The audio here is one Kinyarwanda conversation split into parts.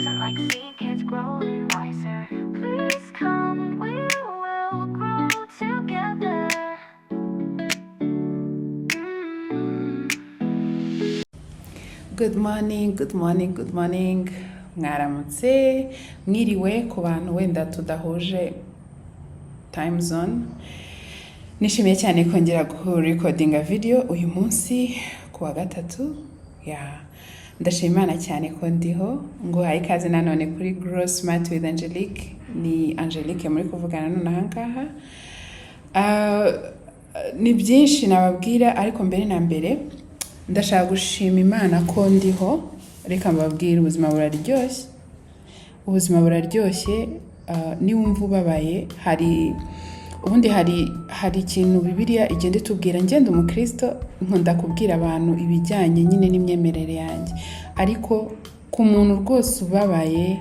doesn't like seeing kids growing wiser. Please come, we will grow together. Good morning, good morning, good morning. Mwaramutse, mwiriwe ku bantu wenda tudahuje time zone. Nishimiye cyane kongera gurecordinga video uyu munsi ku wa gatatu. Ndashima Imana cyane ko ndiho ngo haye ikaze nanone kuri Grow Smart with Angelique. Ni Angelique muri kuvugana none ahangaha. Ni byinshi nababwira ariko mbere na mbere ndashaka gushima Imana ko ndiho. Reka mbabwire ubuzima buraryoshye ni wumva ubabaye hari ikintu Bibiliya igenda itubwira. Ngende umukristo nkunda kubwira abantu ibijyanye nyine n'imyemerere yanjye, ariko ku muntu rwose ubabaye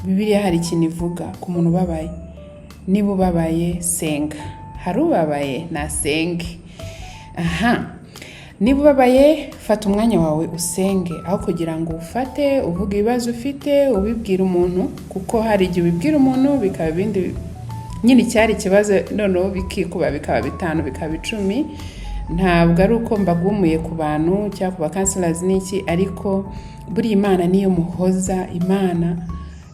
Bibiliya hari ikintu ivuga ku muntu ubabaye. Niba ubabaye senga, hari ubabaye nasenge. Niba ubabaye fata umwanya wawe usenge, aho kugira ngo ufate uvuge ibibazo ufite ubibwira umuntu, kuko hari igihe ubibwira umuntu bikaba ibindi nyine cyari ikibazo noneho bikikuba bikaba 5 bikaba 10. Ntabwo ari uko mbagumuye ku bantu cyangwa ku counselors n'iki, ariko buri Imana niyo muhoza. Imana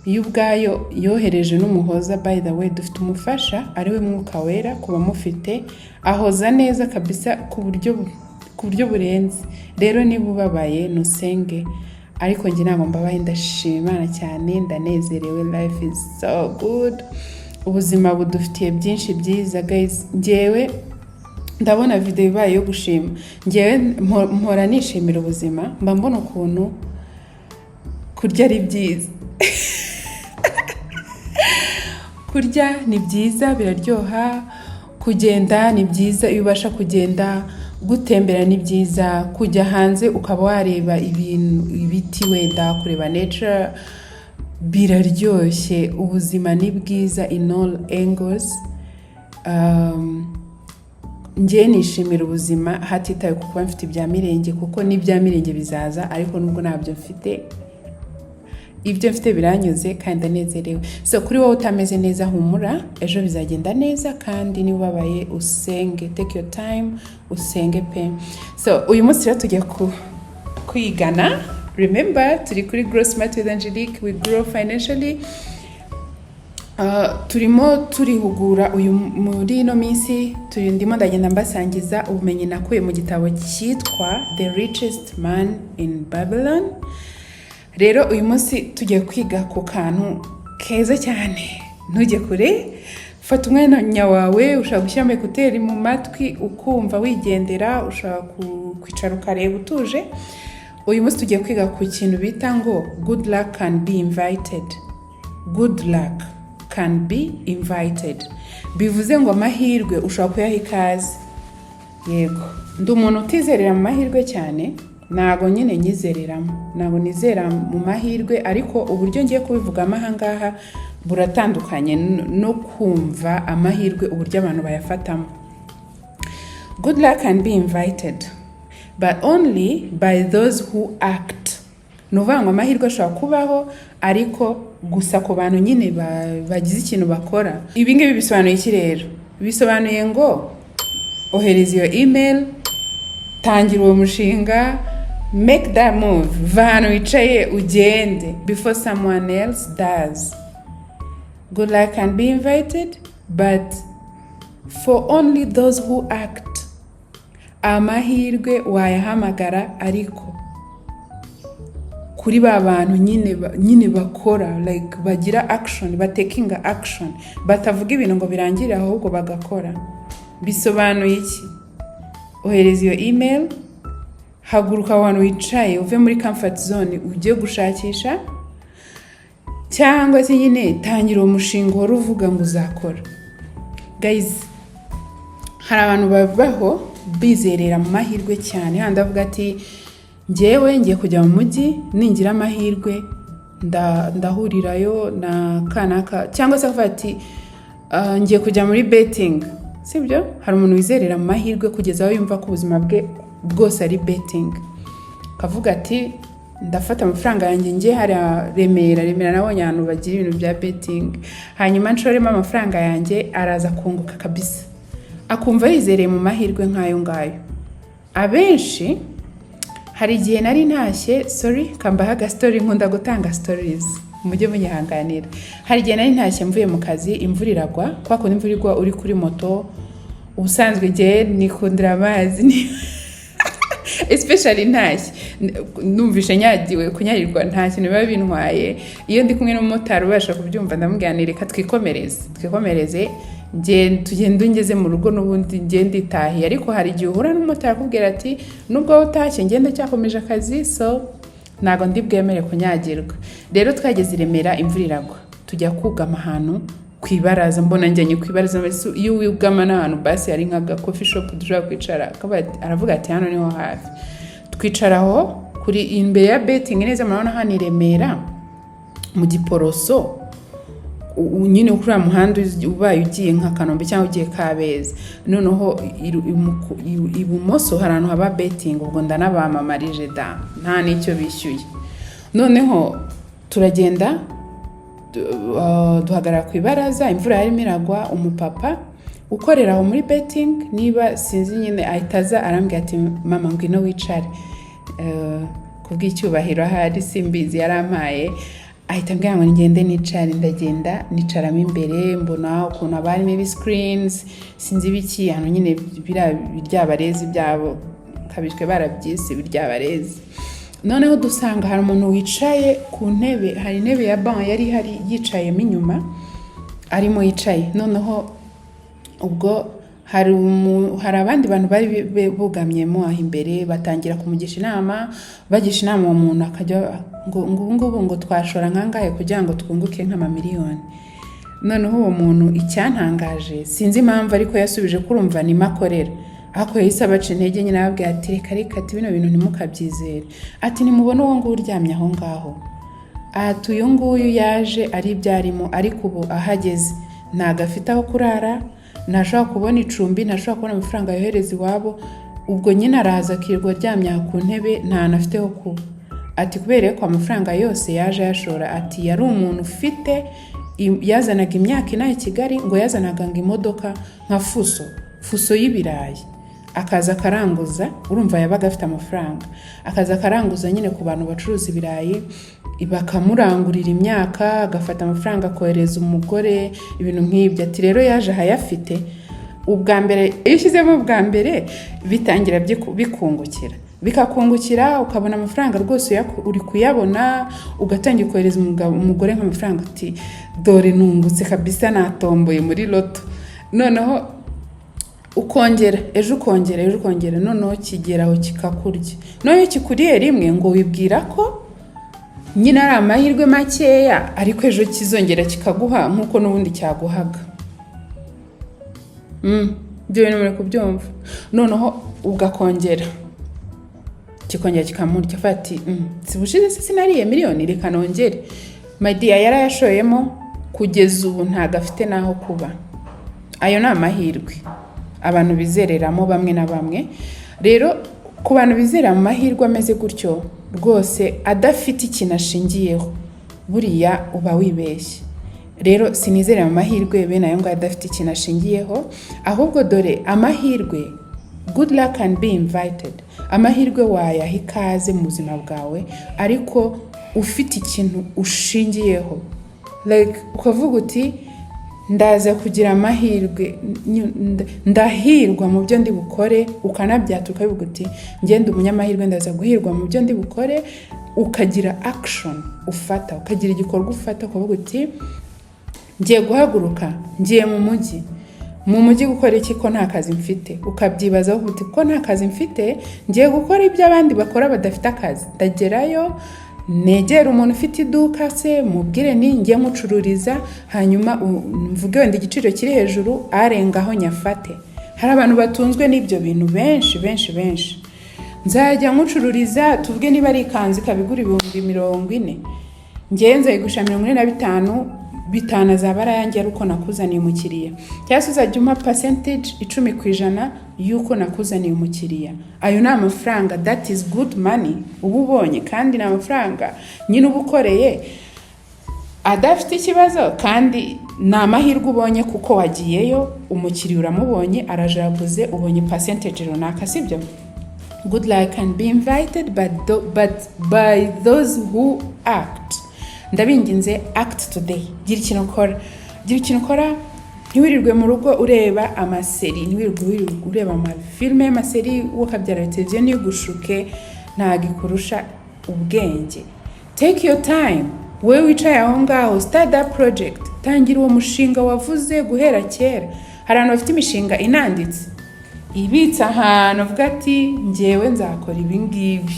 iyo ubwayo yohereje n'umuhoza. By the way, dufite umufasha ariwe Mwuka Wera, kuba mufite ahoza neza kabisa ku buryo burenze. Rero niba ubabaye nusenge, ariko njye ntabwo mbabaye, ndashima Imana cyane, ndanezerewe. Life is so good. Ubuzima budufitiye byinshi byiza guys. Ngewe ndabona video ibaye yo gushima. Ngewe mpora nishimira ubuzima, mba mbona ukuntu kurya ari byiza. Kurya ni byiza, biraryoha. Kugenda ni byiza iyo ubasha kugenda. Gutembera ni byiza. Kujya hanze ukaba wareba ibiti wenda kureba nature biraryoshye. Ubuzima ni bwiza in all angles. Ngiye nishimira ubuzima hatitaye ku kuba mfite ibya mirenge, kuko n'ibya mirenge bizaza, ariko nubwo ntabyo mfite, ibyo mfite biranyuze kandi ndanezerewe. So kuri wowe utameze neza, humura, ejo bizagenda neza. Kandi niba ubabaye usenge, take your time usenge pe. So uyu munsi rero tugiye kwigana. Remember, turi kuri Grow Smart with Angelique, we grow financially. Turimo turihugura uyu muri ino minsi, ndimo ndagenda mbasangiza ubumenyi nakuye mu gitabo cyitwa The Richest Man in Babylon. Rero uyu munsi tugiye kwiga ku kantu keza cyane. Ntujye kure, fata umwanya wawe, ushaka gushyiramo ekuteri mu matwi ukumva wigendera, ushaka kwicara ukareba utuje. Uyu munsi tugiye kwiga ku kintu bita ngo good luck can be invited. Good luck can be invited. Bivuze ngo amahirwe ushobora kuyaha ikaze. Yego, ndi umuntu utizerera mu mahirwe cyane. Ntago nyine nyizereramo, ntago nizera mu mahirwe, ariko uburyo ngiye kubivugamo ahangaha buratandukanye no kumva amahirwe uburyo abantu bayafatamo. Good luck can be invited, but only by those who act. Nuvango amahirwe ashobora kubaho, ariko gusa ku bantu nyine bagize ikintu bakora. Ibi ngibi bisobanuye iki rero? Bisobanuye ngo ohereza iyo email, tangira uwo mushinga, make that move, vano wicaye ugende before someone else does. Good luck can be invited, but for only those who act. Amahirwe wayahamagara, ariko kuri ba bantu nyine bakora, like bagira action, batakinga action, batavuga ibintu ngo birangire ahubwo bagakora. Bisobanuye iki? Ohereza iyo email, haguruka abantu wicaye, uve muri comfort zone ujye gushakisha, cyangwa se nyine tangira umushinga wari uvuga ngo uzakora. Guys, hari abantu babaho bizerera mu mahirwe cyane. Handi avuga ati ngewe ngiye kujya mu mujyi, ningira amahirwe ndahurirayo na kanaka, cyangwa se avuga ati ngiye kujya muri betting. Sibyo? Hari umuntu wizerera mu mahirwe kugeza aho yumva ko ubuzima bwe bwose ari betting. Kavuga ati ndafata amafaranga yanjye njye hari Remera nabonye ahantu bagira ibintu bya betting, hanyuma nshoremo amafaranga yanjye, araza kunguka kabisa, akumva yizereye mu mahirwe nk'ayo ngayo. Abenshi hari igihe nari ntashye, sorry kambaha story, nkunda gutanga stories mujye munyihanganira. Hari igihe nari ntashye mvuye mu kazi, imvura iragwa, kwa kundi imvura igwa uri kuri moto, ubusanzwe igihe nikundira amazi especially ntashye numvishe nyagiwe, kunyarirwa nta kintu biba bintwaye. Iyo ndi kumwe n'umumotari ubasha kubyumva, ndamubwira reka twikomereze tugenda ungeze mu rugo n'ubundi ngende itahiye. Ariko hari igihe uhura n'umumotari akubwira ati nubwo utashye ngende cyakomeje akazi, so ntago ndi bwemere kunyagirwa. Rero twageze i Remera, imvura iragwa, tujya kugama ahantu kwibaraza, mbona njyanye kwibaraza. Iyo wigama n'ahantu basi hari nka coffee shop dushobora kwicara, aravuga ati hano niho hafi. Twicaraho kuri imbere ya betting neza, murabona hano i Remera mu Giporoso, nyine kuri muhanda ubaye ugiye nka Kanombe cyangwa ugiye Kabeza, noneho ibumoso hari ahantu haba betting, ubwo ndanabamamarije da nta n'icyo bishyuye. Noneho turagenda duhagarara ku ibaraza, imvura yarimo iragwa. Umupapa ukorera aho muri betting, niba sinzi nyine, ahitaza arambwira ati mama ngwino wicare, kubw'icyubahiro ahari simbizi yarampaye, ahita ambwira ngo ngende nicare. Ndagenda nicaramo imbere, mbona ukuntu abarimo ibi screens sinzi biki, hano nyine biryabarezi byabo kabishwe barabyise biryabarezi. Noneho dusanga hari umuntu wicaye ku ntebe, hari intebe ya banc yari hari yicayemo inyuma, arimo yicaye. Noneho ubwo hari abandi bantu bari bugamyemo aho imbere, batangira kumugisha inama, bagisha inama uwo muntu akajya ngo twashora nkangahe kugira ngo twunguke nk'amamiliyoni. Noneho uwo muntu icyantangaje sinzi impamvu, ariko yasubije kurumva ni makorera. Ako yahise abaca intege nyine, ababwira ati reka bino bintu ntimukabyizere, ati nimubona uwo nguwo uryamye aho ngaho, ati uyu nguyu yaje ari ibyarimo, ariko ubu ahageze ntago afite aho kurara, ntashobora kubona icumbi, ntashobora kubona amafaranga yohereza iwabo, ubwo nyine araza akirirwa aryamye ku ntebe, nta nafite ho kuba. Ati kubera ko amafaranga yose yaje yashora, ati yari umuntu ufite, yazanaga imyaka inaha i Kigali, ngo yazanaga ngo imodoka nka fuso y'ibirayi, akaza akaranguza. Urumva yabaga afite amafaranga, akaza akaranguza nyine ku bantu bacuruza ibirayi, bakamurangurira imyaka, agafata amafaranga akohereza umugore, ibintu nk'ibyo. Ati rero yaje ahayafite. Ubwa mbere iyo ushyizemo ubwa mbere bitangira bikakungukira, ukabona amafaranga rwose uri kuyabona, ugatangira kohereza umugore nk'amafaranga, ati dore nungutse kabisa, natomboye muri loto. Noneho ukongera ejo ukongera, noneho kigeraho kikakurya. Noneho kikuriye rimwe ngo wibwira ko nyine ari amahirwe makeya, ariko ejo kizongera kikaguha nk'uko n'ubundi cyaguhaga. Ibyo bintu muri kubyumva. Noneho ugakongera kikongera kikamurya, fati sibushize sinariye miliyoni, reka nongere. My dear yarayashoyemo kugeza ubu ntago afite naho kuba. Ayo ni amahirwe abantu bizereramo bamwe na bamwe. Rero ku bantu bizera mu mahirwe ameze gutyo rwose adafite ikintu ashingiyeho, buriya uba wibeshye. Rero sinizera mu mahirwe bene ayo ngo adafite ikintu ashingiyeho, ahubwo dore amahirwe, good luck can be invited. Amahirwe wayaha ikaze mu buzima bwawe, ariko ufite ikintu ushingiyeho, like ukavuga uti ndaza kugira amahirwe, ndahirwa mu byo ndi bukore, ukanabyata ukabivuga uti ngende umunyamahirwe, ndaza guhirwa mu byo ndi bukore, ukagira action ufata, ukagira igikorwa ufata, ukavuga uti ngiye guhaguruka, ngiye mu mujyi gukora iki ko nta kazi mfite, ukabyibazaho uti ko nta kazi mfite, ngiye gukora ibyo abandi bakora badafite akazi, ndagerayo negera umuntu ufite iduka se mubwire ni ngiye mucururiza, hanyuma mvuge wenda igiciro kiri hejuru arengaho nyafate. Hari abantu batunzwe n'ibyo bintu benshi. Nzajya mucururiza, tuvuge niba ari ikanzu ikabigura 40,000, ngiye nzayigusha 45, bitanu azaba ari ayanjye ari uko nakuzaniye umukiriya, cyangwa se uzajya umpa percentage 10% y'uko nakuzaniye umukiriya. Ayo ni amafaranga, that is good money uba ubonye, kandi ni amafaranga nyine uba ukoreye adafite ikibazo, kandi ni amahirwe ubonye kuko wagiyeyo, umukiriya uramubonye, araje yaguze, ubonye percentage runaka, sibyo? Good luck can be invited, but by those who act. Ndabinginze, act today. Gira ikintu ukora, ntiwirirwe mu rugo ureba amaseri, ntiwirirwe ureba amafilme y'amaseri, ukabyara televiziyo n'igushuke, ntago ikurusha ubwenge. Take your time. Wewe wicaye aho ngaho, start that project. Tangira uwo mushinga wavuze guhera kera. Hari abantu bafite imishinga inanditse, ibitsa ahantu avuga ati njyewe nzakora ibi ngibi,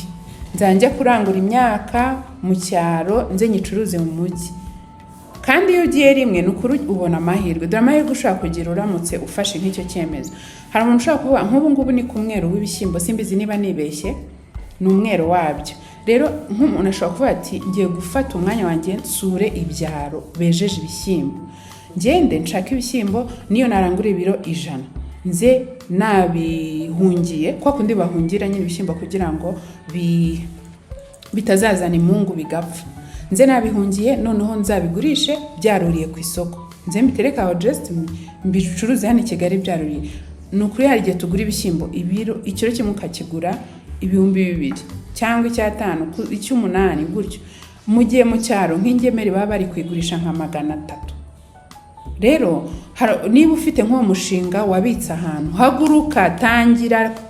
nzajya kurangura imyaka mu cyaro nze nyicuruze mu mujyi. Kandi iyo ugiye rimwe nukuri ubona amahirwe. Dore amahirwe ushaka kugira uramutse ufashe nk'icyo cyemezo. Hari umuntu ushaka kuvuga nk'ubu ngubu ni ku mwero w'ibishyimbo, simbizi niba nibeshye, ni umwero wabyo. Rero nk'umuntu ashobora kuvuga ati ngiye gufata umwanya wanjye nsure ibyaro bejeje ibishyimbo, ngende nshaka ibishyimbo niyo narangura ibiro 100, nze nabihungiye kwa kundi bahungira nyine ibishyimbo kugira ngo bitazazana imungu bigapfa. Nze nabihungiye noneho nzabigurishe byaruriye ku isoko, nze mbitereka aho just mbicuruze hano i Kigali byaruriye. Nukuri hari igihe tugura ibishyimbo ikiro kimwe ukakigura 2,000 cyangwa 5,000, 8,000 gutyo. Mu gihe mu cyaro nk'ingemeri baba bari kwigurisha nka 300. Rero niba ufite nk'uwo mushinga wabitse ahantu, haguruka,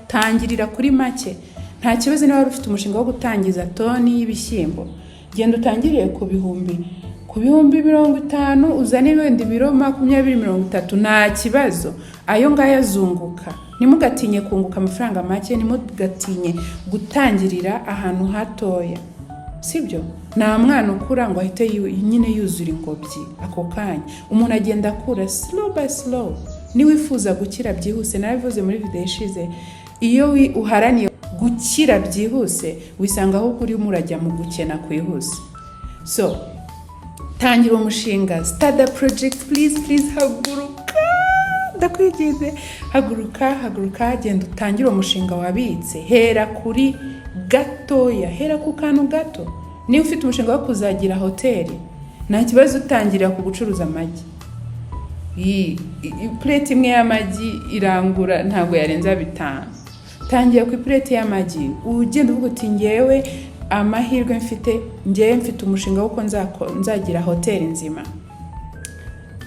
tangirira kuri make. Nta kibazo niba ufite umushinga wo gutangiza toni y'ibishyimbo, genda utangiriye ku bihumbi 50, uzane wenda ibiro 20-30, nta kibazo. Ayo ngayo azunguka. Ntimugatinye kunguka amafaranga make, ntimugatinye gutangirira ahantu hatoya, sibyo? Nta mwana ukura ngo ahite nyine yuzura ingobyi ako kanya. Umuntu agenda akura slow by slow. Niwifuza gukira byihuse, narabivuze muri video ishize, iyo uharaniye gukira byihuse wisanga aho kuri murajya mu gukena kwihuse. So tangira umushinga, start the project, please haguruka, ndakwigize, haguruka, genda utangire umushinga wabitse. Hera kuri gatoya, hera ku kantu gato. Niba ufite umushinga wo kuzagira hoteli, nta kibazo utangirira ku gucuruza amagi. Plate imwe y'amagi irangura ntabwo yarenza 5. Tangira ku plate y'amagi, ugenda uvuga uti ngewe amahirwe mfite umushinga wo nzagira hoteli nzima.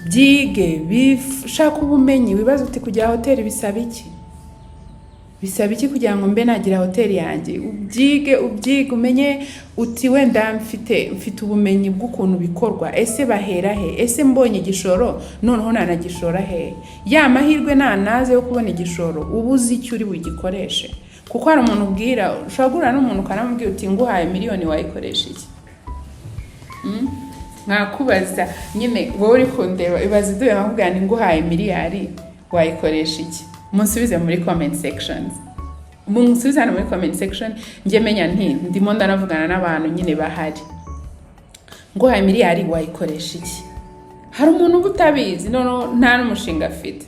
Byige, bishaka ubumenyi, wibaza uti kujya hoteli bisaba iki? Bisaba iki kugira ngo mbe nagira hoteli yanjye? Ubyige, umenye uti wenda mfite ubumenyi bw'ukuntu bikorwa. Ese bahera he? Ese mbonye igishoro noneho nanagishora he? Ya mahirwe nanaze yo kubona igishoro, ubuzi icyo uri bugikoreshe. Kuko hari umuntu ubwira, ushobora n'umuntu kanamubwira uti nguhaye miliyoni wayikoresha iki? Nkakubaza nyine wowe uri kundeba, ibaze duye nkakubwira ni nguhaye miliyari wayikoresha iki? Munsubize muri comment sections. Munsubize hano muri comment section, njye menya ndimo ndanavugana n'abantu nyine bahari. Nguhaye miliyari wayikoresha iki? Hari umuntu ubutabizi nta n'umushinga afite.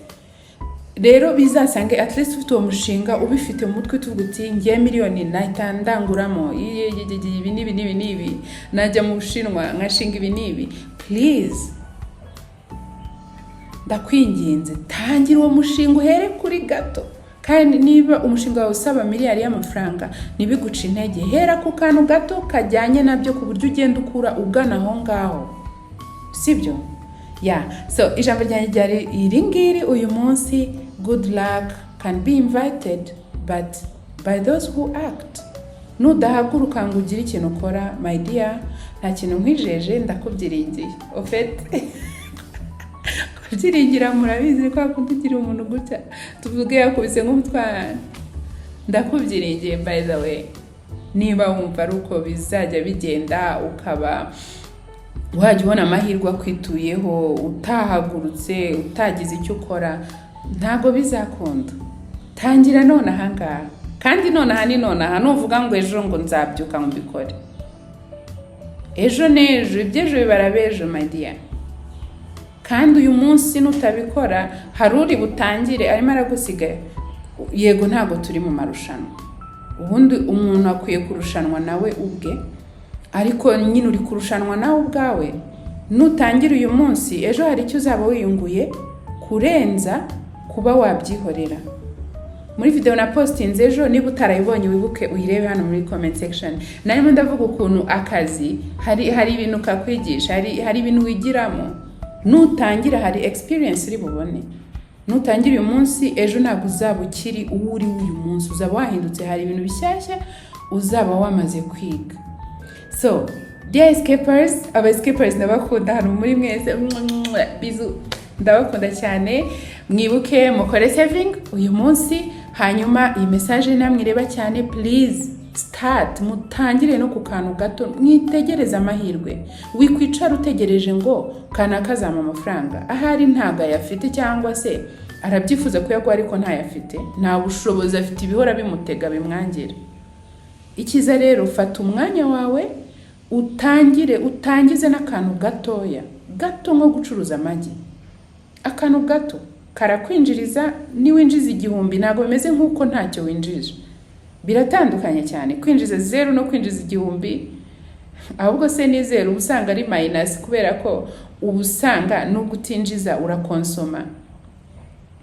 Rero bizasange at least ufite uwo mushinga ubifite mu mutwe, tuvuga uti ngiye miliyoni nahita ndanguramo ibi nibi, najya mu Bushinwa nkashinga ibi nibi. Please, ndakwinginze, tangira uwo mushinga uhere kuri gato. Kandi niba umushinga wawe usaba miliyari y'amafaranga, nibiguca intege, hera ku kantu gato kajyanye nabyo ku buryo ugenda ukura ugana aho ngaho, sibyo? So ijambo ryanjye ryari iri ngiri uyu munsi. Good luck can be invited, but by those who act. Nudahaguruka ngo ugire ikintu ukora, my dear, nta kintu nkwijeje, ndakubyiringiye. Kubyiringira murabizi ko kugira umuntu gutya tuvuge yakubise nk'umutwana. Ndakubyiringiye by the way. Niba wumva ari uko bizajya bigenda, ukaba wajya ubona amahirwe akwituyeho, utahagurutse, utagize icyo ukora, ntago bizakunda. Tangira none ahangaha, kandi nonaha ni nonaha. Nuvuga ngo ejo ngo nzabyuka ngo mbikore, ejo n'ejo, ibyejo bibara bejo, my dear. kandi uyu munsi nutabikora hari uri butangire arimo aragusigaye. Yego ntago turi mu marushanwa, ubundi umuntu akwiye kurushanwa nawe ubwe, ariko nyine uri kurushanwa nawe ubwawe. Nutangira uyu munsi ejo hari icyo uzaba wiyunguye kurenza kuba wabyihorera. Muri video na postinze ejo, niba utarayibonye wibuke uyirebe hano muri comment section. Narimo ndavuga ukuntu akazi hari ibintu kakwigisha, hari ibintu wigiramo. Nutangira hari experience uri bubone. Nutangira uyu munsi ejo ntabwo uzaba ukiri uwo uri uyu munsi, uzaba wahindutse, hari ibintu bishyashya uzaba wamaze kwiga. So dear escapers, aba escapers ndabakunda hano muri mwese, bizu ndabakunda cyane. Mwibuke mukore saving uyu munsi, hanyuma iyi message namwireba cyane, please start, mutangire no ku kantu gato, mwitegereza amahirwe. Wikwicara utegereje ngo kana kazama amafaranga, ahari ntaga yafite cyangwa se arabyifuza kuyagwa ariko ntayafite, nta bushobozi afite, ibihora bimutega bimwangira. Ikiza rero, fata umwanya wawe utangize n'akantu gatoya, gato nko gucuruza amagi. Akantu gato karakwinjiriza, ni winjiza 1000 ntabwo bimeze nk'uko ntacyo winjije. Biratandukanye cyane kwinjiza 0 no kwinjiza 1000. Ahubwo se ni 0 ubusanga ari minus, kubera ko ubusanga no gutinjiza urakonsoma,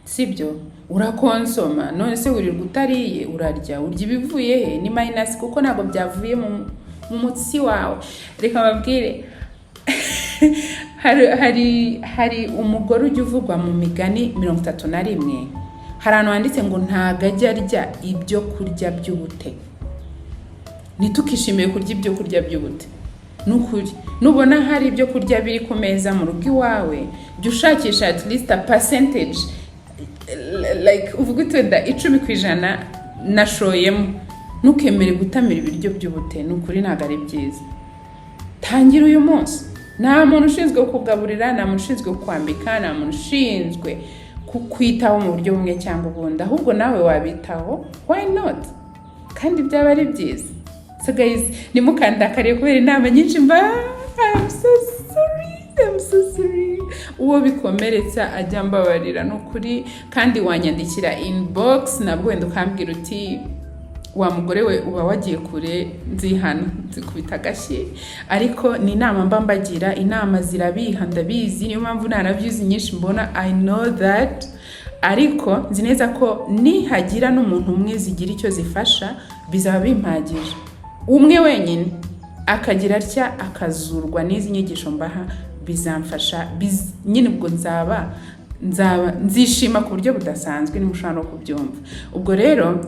sibyo? Urakonsoma, none se wirirwa utariye, urarya ibivuye he? Ni minus kuko ntabwo byavuye mu mutsi wawe. Reka babwire hari umugore ujya uvugwa mu migani 31. Hari ahantu handitse ngo ntago ajya arya ibyo kurya by'ubute. Nitukishimiye kurya ibyo kurya by'ubute. Nukuri nubona hari ibyo kurya biri ku meza mu rugo iwawe, jya ushakisha at least a percentage, like uvuga utenda 10% nashoyemo. Ntukemere gutamira ibiryo by'ubute, nukuri ntago ari byiza. Tangira uyu munsi. Nta muntu ushinzwe kukugaburira, nta muntu ushinzwe kukwambika, nta muntu ushinzwe kukwitaho mu buryo bumwe cyangwa ubundi, ahubwo nawe wabitaho. Why not? Kandi byaba ari byiza. So guys, nimukandakariye kubera inama nyinshi I'm so sorry. Uwo bikomeretsa ajya mbabarira nukuri, kandi wanyandikira inbox nabwo wenda ukambwira uti wa mugore we uba wagiye kure, nzihana nzikubita gashye. Ariko ni inama mbambagira, inama zirabiha ndabizi, niyo mpamvu naravyuzi nyinshi mbona, I know that. Ariko nzi neza ko nihagira n'umuntu umwe zigira icyo zifasha bizaba bimpagije. Umwe wenyine akagira atya akazurwa n'izi nyigisho mbaha, bizamfasha nyine ubwo nzishima ku buryo budasanzwe, nimushobora no kubyumva. Ubwo rero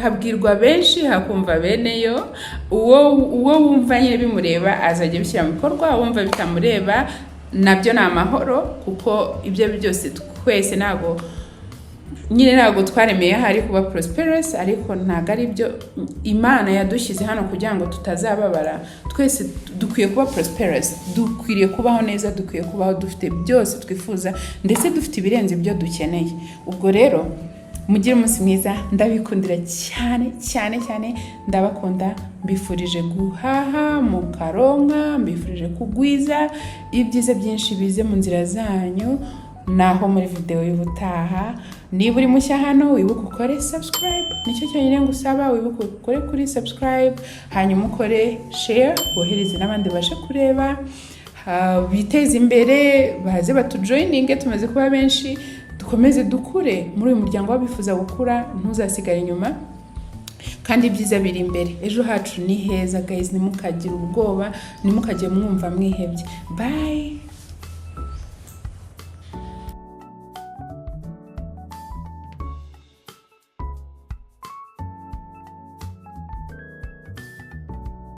habwirwa benshi hakumva beneyo. Uwo wumva nyine bimureba azajya bishyira mu bikorwa, wumva bitamureba nabyo ni amahoro, kuko ibyo byose twese ntago twaremeye hari kuba prosperous, ariko ntago ari byo Imana yadushyize hano kugira ngo tutazababara. Twese dukwiye kuba prosperous, dukwiriye kubaho neza, dukwiye kubaho dufite byose twifuza, ndetse dufite ibirenze ibyo dukeneye. Ubwo rero mugire umunsi mwiza, ndabikundira cyane, ndabakunda, mbifurije guhaha mukaronka, mbifurije kugwiza ibyiza byinshi bize mu nzira zanyu. Naho muri video y'ubutaha, niba uri mushya hano wibuke ukore subscribe, nicyo cyonyine ngusaba, wibuke ukore kuri subscribe, hanyuma ukore share, bohereze n'abandi bashe kureba, biteze imbere, baze batujoininge, tumaze kuba benshi, dukomeze dukure muri uyu muryango w'abifuza gukura, ntuzasigare inyuma, kandi ibyiza biri imbere. Ejo hacu ni heza guys, nimukagire ubwoba, nimukajye mwumva mwihebye. Bye.